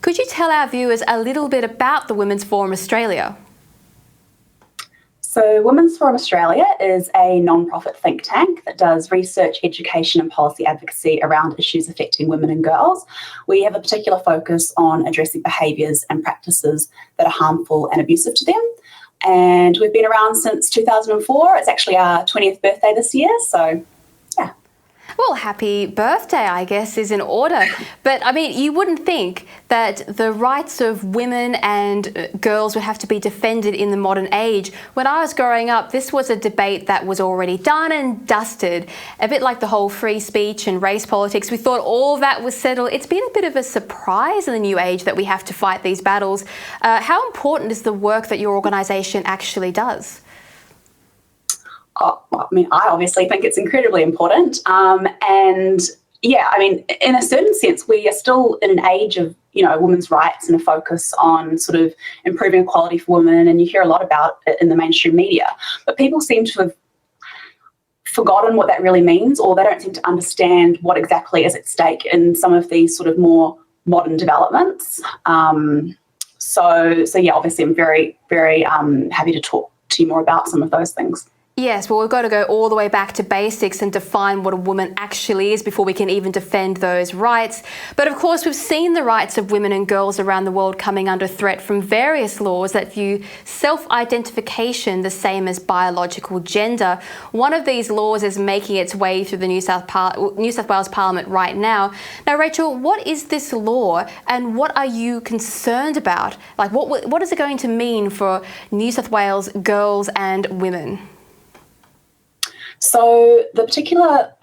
Could you tell our viewers a little bit about the Women's Forum Australia? So Women's Forum Australia is a non-profit think tank that does research, education and policy advocacy around issues affecting women and girls. We have a particular focus on addressing behaviours and practices that are harmful and abusive to them. And we've been around since 2004. It's actually our 20th birthday this year, so yeah. Well, happy birthday, I guess, is in order. But, I mean, you wouldn't think that the rights of women and girls would have to be defended in the modern age. When I was growing up, this was a debate that was already done and dusted. A bit like the whole free speech and race politics. We thought all of that was settled. It's been a bit of a surprise in the new age that we have to fight these battles. How important is the work that your organisation actually does? I mean, I obviously think it's incredibly important. And yeah, I mean, in a certain sense, we are still in an age of, women's rights and a focus on sort of improving equality for women. And you hear a lot about it in the mainstream media, but people seem to have forgotten what that really means, or they don't seem to understand what exactly is at stake in some of these sort of more modern developments. So yeah, obviously I'm very, very happy to talk to you more about some of those things. Yes, well, we've got to go all the way back to basics and define what a woman actually is before we can even defend those rights. But of course, we've seen the rights of women and girls around the world coming under threat from various laws that view self-identification the same as biological gender. One of these laws is making its way through the New South Wales Parliament right now. Now, Rachael, what is this law and what are you concerned about? Like, what is it going to mean for New South Wales girls and women? So the particular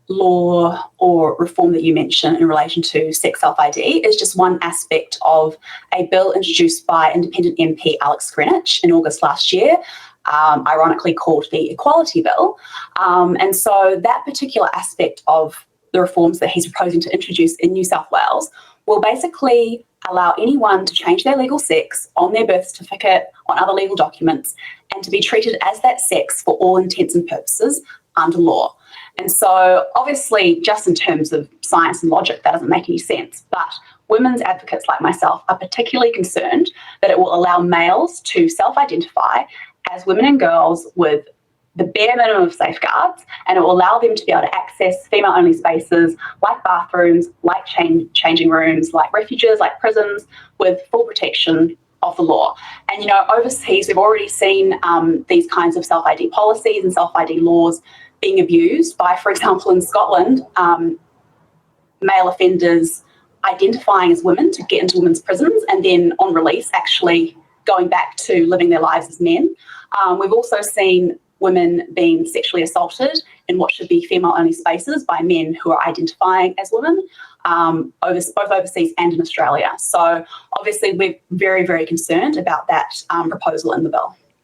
law or reform that you mentioned in relation to sex self-ID is just one aspect of a bill introduced by independent MP Alex Greenwich in August last year, ironically called the Equality Bill. And so that particular aspect of the reforms that he's proposing to introduce in New South Wales will basically allow anyone to change their legal sex on their birth certificate, on other legal documents, and to be treated as that sex for all intents and purposes under law. And so obviously, just in terms of science and logic, that doesn't make any sense. But women's advocates like myself are particularly concerned that it will allow males to self-identify as women and girls with the bare minimum of safeguards, and it will allow them to be able to access female-only spaces like bathrooms, like changing rooms, like refuges, like prisons, with full protection of the law. And, overseas, we've already seen these kinds of self-ID policies and self-ID laws being abused by, for example, in Scotland, male offenders identifying as women to get into women's prisons and then on release actually going back to living their lives as men. We've also seen women being sexually assaulted in what should be female-only spaces by men who are identifying as women, both overseas and in Australia. So obviously we're very, very concerned about that proposal in the bill.